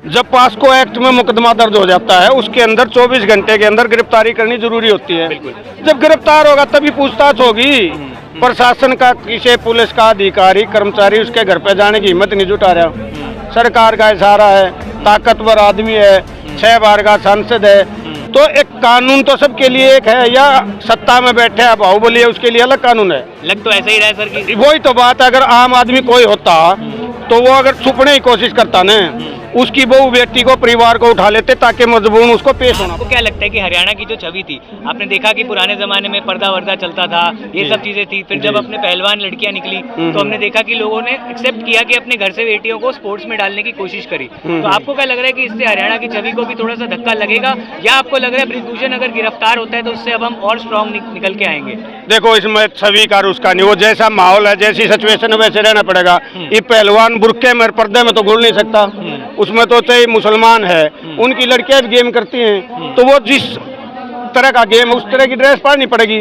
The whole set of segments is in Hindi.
जब पास्को एक्ट में मुकदमा दर्ज हो जाता है उसके अंदर 24 घंटे के अंदर गिरफ्तारी करनी जरूरी होती है। जब गिरफ्तार होगा तभी पूछताछ होगी। प्रशासन का किसी पुलिस का अधिकारी कर्मचारी उसके घर पे जाने की हिम्मत नहीं जुटा रहा। सरकार का इशारा है, ताकतवर आदमी है, 6 बार का सांसद है, तो एक कानून तो सबके लिए एक है, या सत्ता में बैठे हैं बाहुबली है उसके लिए अलग कानून है। लग तो ऐसा ही रहा है सर कि वही तो बात है, अगर आम आदमी कोई होता तो वो अगर छुपने की कोशिश करता ना, उसकी वो व्यक्ति को परिवार को उठा लेते ताकि मजबूरन उसको पेश होना। आपको क्या लगता है कि हरियाणा की जो छवि थी, आपने देखा कि पुराने जमाने में पर्दा वर्दा चलता था, ये सब चीजें थी, फिर जब अपने पहलवान लड़कियां निकली तो हमने देखा कि लोगों ने एक्सेप्ट किया कि अपने घर से बेटियों को स्पोर्ट्स में डालने की कोशिश करी। तो आपको क्या लग रहा है कि इससे हरियाणा की छवि को भी थोड़ा सा धक्का लगेगा, या आपको लग रहा है ब्रिजभूषण अगर गिरफ्तार होता है तो उससे अब हम और स्ट्रॉन्ग निकल के आएंगे? देखो, इसमें छवि का उसका नहीं, वो जैसा माहौल है, जैसी सिचुएशन है वैसे रहना पड़ेगा। ये पहलवान बुरके में पर्दे में तो घुल नहीं सकता, उसमें तो चाहे मुसलमान है, उनकी लड़कियां भी गेम करती हैं, तो वो जिस तरह का गेम उस तरह की ड्रेस पहननी पड़ेगी,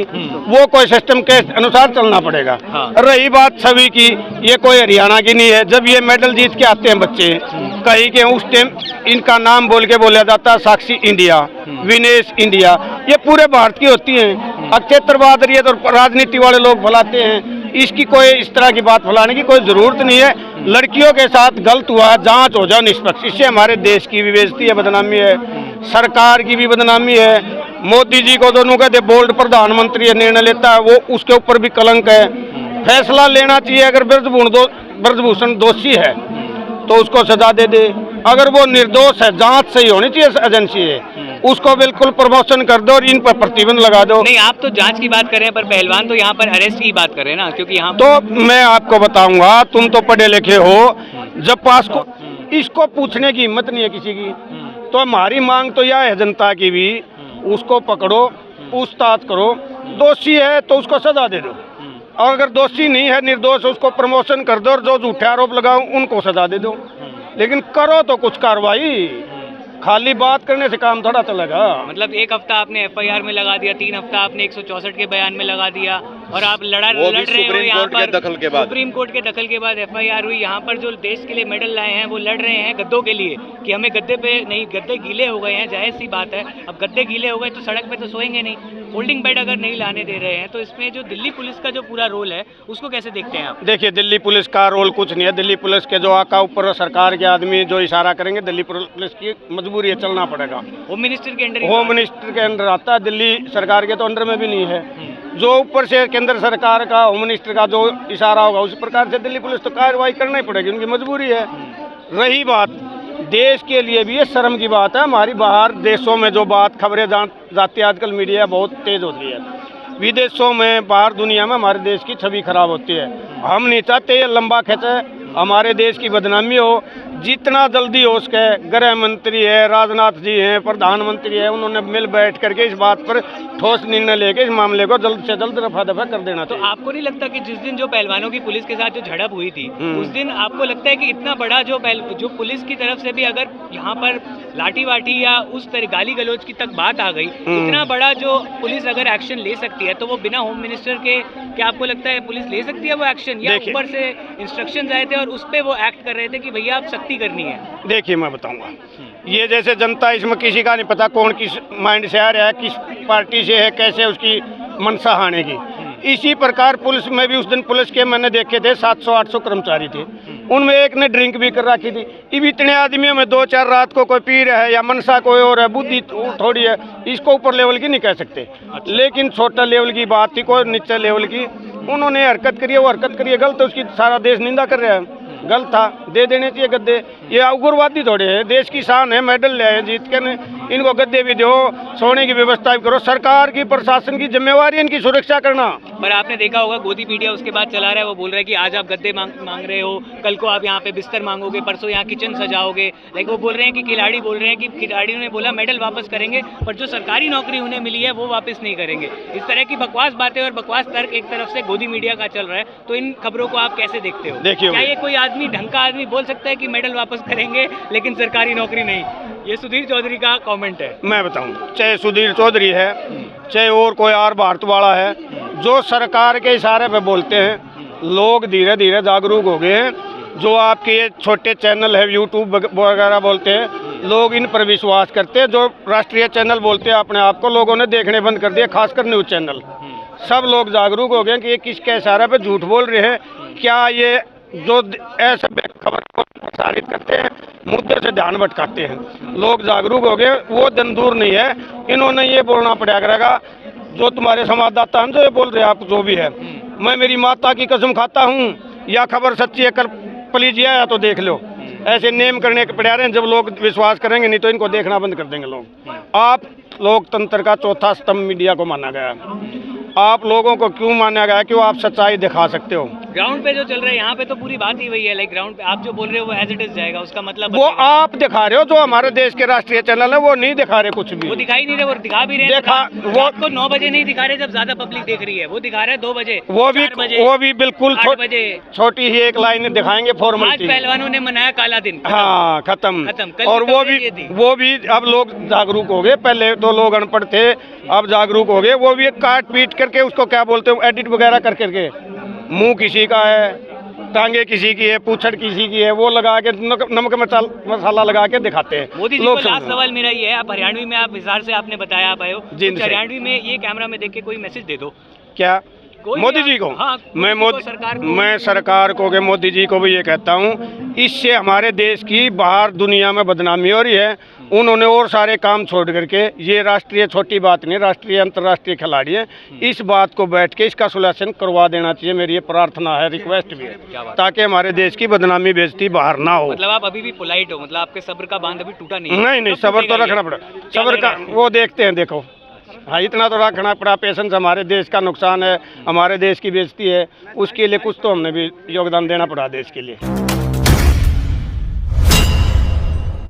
वो कोई सिस्टम के अनुसार चलना पड़ेगा। रही बात छवि की, ये कोई हरियाणा की नहीं है। जब ये मेडल जीत के आते हैं बच्चे कहीं के, उस टाइम इनका नाम बोल के बोला जाता है साक्षी इंडिया, विनेश इंडिया, ये पूरे भारत की होती हैं। अक्षेत्रवाद रही है तो राजनीति वाले लोग फैलाते हैं, इसकी कोई इस तरह की बात फैलाने की कोई जरूरत नहीं है। लड़कियों के साथ गलत हुआ, जांच हो जाए निष्पक्ष, इससे हमारे देश की भी बेइज्जती है, बदनामी है, सरकार की भी बदनामी है। मोदी जी को दोनों कहते बोल्ड प्रधानमंत्री निर्णय लेता है, वो उसके ऊपर भी कलंक है। फैसला लेना चाहिए, अगर ब्रजभूषण दोषी है तो उसको सजा दे दे, अगर वो निर्दोष है जांच सही होनी चाहिए एजेंसी है, उसको बिल्कुल प्रमोशन कर दो और इन पर प्रतिबंध लगा दो। नहीं, आप तो जांच की बात कर रहे हैं, पर पहलवान तो यहाँ पर अरेस्ट की बात कर रहे हैं ना, क्योंकि यहाँ तो मैं आपको बताऊंगा, तुम तो पढ़े लिखे हो, जब पास को इसको पूछने की हिम्मत नहीं है किसी की, तो हमारी मांग तो यह है जनता की भी, उसको पकड़ो, पूछताछ करो, दोषी है तो उसको सजा दे दो, और अगर दोषी नहीं है, निर्दोष, उसको प्रमोशन कर दो, और जो झूठे आरोप लगाओ उनको सजा दे दो, लेकिन करो तो कुछ कार्रवाई। खाली बात करने से काम थोड़ा चलेगा। मतलब 1 हफ्ता आपने FIR में लगा दिया, 3 हफ्ता आपने 164 के बयान में लगा दिया, और आप लड़ रहे हो यहाँ पर सुप्रीम कोर्ट के दखल के बाद FIR हुई। यहाँ पर जो देश के लिए मेडल लाए हैं वो लड़ रहे हैं गद्दों के लिए, कि हमें गद्दे पे नहीं, गद्दे गीले हो गए हैं, जाहिर सी बात है, अब गद्दे गीले हो गए तो सड़क पे तो सोएंगे नहीं, फोल्डिंग बेड अगर नहीं लाने दे रहे हैं, तो इसमें जो दिल्ली पुलिस का जो पूरा रोल है उसको कैसे देखते हैं आप? देखिए, दिल्ली पुलिस का रोल कुछ नहीं है। दिल्ली पुलिस के जो आका ऊपर सरकार के आदमी जो इशारा करेंगे, दिल्ली पुलिस की मजबूरी है, चलना पड़ेगा। होम मिनिस्टर के अंडर, होम मिनिस्टर के अंडर आता है, दिल्ली सरकार के तो अंडर में भी नहीं है। जो ऊपर से केंद्र सरकार का, होम मिनिस्टर का जो इशारा होगा उस प्रकार से दिल्ली पुलिस तो कार्रवाई करना ही पड़ेगी, उनकी मजबूरी है। रही बात देश के लिए भी ये शर्म की बात है, हमारी बाहर देशों में जो बात खबरें जाती है, आजकल मीडिया बहुत तेज होती है, विदेशों में, बाहर दुनिया में हमारे देश की छवि खराब होती है। हम नहीं चाहते ये लंबा खींचे, हमारे देश की बदनामी हो। जितना जल्दी हो उसके, गृह मंत्री है, राजनाथ जी हैं, प्रधानमंत्री है, उन्होंने मिल बैठ करके इस बात पर ठोस निर्णय लेके इस मामले को जल्द से जल्द रफा दफा कर देना चाहिए। तो आपको नहीं लगता कि जिस दिन जो पहलवानों की पुलिस के साथ जो झड़प हुई थी, उस दिन आपको लगता है कि इतना बड़ा जो पुलिस की तरफ से भी अगर यहाँ पर लाठी वाठी या उस तरह गाली गलौज की तक बात आ गई, इतना बड़ा जो पुलिस अगर एक्शन ले सकती है, तो वो बिना होम मिनिस्टर के, क्या आपको लगता है पुलिस ले सकती है वो एक्शन, या ऊपर से इंस्ट्रक्शन आए थे और उस पर वो एक्ट कर रहे थे कि भैया आप सख्ती करनी है? देखिए, मैं बताऊंगा, ये जैसे जनता, इसमें किसी का नहीं पता कौन किस माइंड से आ रहा है, किस पार्टी से है, कैसे उसकी मनसा आने की। इसी प्रकार पुलिस में भी उस दिन पुलिस के मैंने देखे थे 700-800 कर्मचारी थे, उनमें एक ने ड्रिंक भी कर रखी थी। अब इतने आदमियों में 2-4 रात को कोई पी रहा है, या मनसा कोई और है, बुद्धि थोड़ी है, इसको ऊपर लेवल की नहीं कह सकते। लेकिन छोटा लेवल की बात थी, कोई नीचे लेवल की, उन्होंने हरकत करी है, वो हरकत करी है गलत, उसकी सारा देश निंदा कर रहा है, गलत था, दे देने चाहिए गद्दे। ये उग्रवादी थोड़े है, देश की शान है, मेडल ले आए जीत कर, इनको गद्दे भी दो, सोने की व्यवस्था भी करो। सरकार की, प्रशासन की जिम्मेवारी है इनकी सुरक्षा करना। पर आपने देखा होगा गोदी मीडिया उसके बाद चला रहा है, वो बोल रहा है कि आज आप गद्दे मांग रहे हो, कल को आप यहाँ पे बिस्तर मांगोगे, परसों यहाँ किचन सजाओगे। लाइक वो बोल रहे हैं कि खिलाड़ी बोल रहे हैं कि खिलाड़ियों ने बोला मेडल वापस करेंगे, पर जो सरकारी नौकरी उन्हें मिली है वो वापस नहीं करेंगे। इस तरह की बकवास बातें और बकवास तर्क एक तरफ से गोदी मीडिया का चल रहा है, तो इन खबरों को आप कैसे देखते हो? देखिए, क्या ये कोई आदमी, ढंग का आदमी बोल सकता है कि मेडल वापस करेंगे लेकिन सरकारी नौकरी नहीं? ये सुधीर चौधरी का कमेंट है। मैं बताऊं, चाहे सुधीर चौधरी है, चाहे और कोई आर भारत वाला है, जो सरकार के इशारे पे बोलते हैं, लोग धीरे धीरे जागरूक हो गए हैं। जो आपके ये छोटे चैनल है यूट्यूब वगैरह बोलते हैं, लोग इन पर विश्वास करते हैं। जो राष्ट्रीय चैनल बोलते हैं अपने आप को, लोगों ने देखने बंद कर दिया, खासकर न्यूज़ चैनल। सब लोग जागरूक हो गए कि ये किसके इशारे पे झूठ बोल रहे हैं। क्या ये जो ऐसे खबर को प्रसारित करते हैं, मुद्दे से ध्यान भटकाते हैं। लोग जागरूक हो गए, वो दिन दूर नहीं है, इन्होंने ये बोलना पड़ेगा। जो तुम्हारे संवाददाता हैं जो ये बोल रहे हैं, आप जो भी है, मैं मेरी माता की कसम खाता हूँ, या खबर सच्ची है, कल प्लीज या तो देख लो। ऐसे नेम करने के पड़े रहे हैं, जब लोग विश्वास करेंगे नहीं तो इनको देखना बंद कर देंगे लोग। आप लोकतंत्र का चौथा स्तंभ मीडिया को माना गया है। आप लोगों को क्यों माना गया है कि वो आप सच्चाई दिखा सकते हो। ग्राउंड पे जो चल रहा है यहाँ पे तो पूरी बात ही वही है, लाइक ग्राउंड पे आप जो बोल रहे हो वो एज इट इज जाएगा, उसका मतलब वो आप दिखा रहे हो। जो हमारे देश के राष्ट्रीय चैनल है वो नहीं दिखा रहे कुछ भी। वो दिखाई नहीं रहे, वो दिखा भी रहे हैं। देखा वो आपको 9 बजे नहीं दिखा रहे जब ज्यादा पब्लिक देख रही है, वो दिखा रहे हैं 2 बजे, वो भी बिल्कुल 8 बजे छोटी ही एक लाइन दिखाएंगे आज फॉर्मेलिटी। पहलवानों ने मनाया काला दिन, हाँ खत्म। और वो भी अब लोग जागरूक हो गए। पहले तो लोग अनपढ़ थे, अब जागरूक हो गए। वो भी काट पीट करके उसको क्या बोलते हो, एडिट वगैरह कर करके, मुंह किसी का है, टांगे किसी की है, पूछड़ किसी की है, वो लगा के नमक मसाला लगा के दिखाते हैं। मोदी जी को लास्ट सवाल मेरा ये है, आप हरियाणवी में, आप हिसार से आपने बताया आप आए हो, हरियाणवी में ये कैमरा में देख के कोई मैसेज दे दो। क्या मोदी जी को? हाँ, मैं सरकार को के मोदी जी को भी ये कहता हूँ, इससे हमारे देश की बाहर दुनिया में बदनामी हो रही है। उन्होंने और सारे काम छोड़ करके, ये राष्ट्रीय छोटी बात नहीं, राष्ट्रीय अंतर्राष्ट्रीय खिलाड़ी है, इस बात को बैठ के इसका सुलह करवा देना चाहिए। मेरी ये प्रार्थना है, रिक्वेस्ट भी है, ताकि हमारे देश की बदनामी बेइज्जती बाहर ना हो। मतलब आप अभी भी पोलाइट हो, मतलब आपके सब्र का बांध अभी टूटा नहीं? नहीं, सब्र तो रखना पड़ा। सब्र का वो देखते हैं, देखो हाँ, इतना तो रखना पड़ा। पेशेंस, हमारे देश का नुकसान है, हमारे देश की बेइज्जती है, उसके लिए कुछ तो हमने भी योगदान देना पड़ा देश के लिए।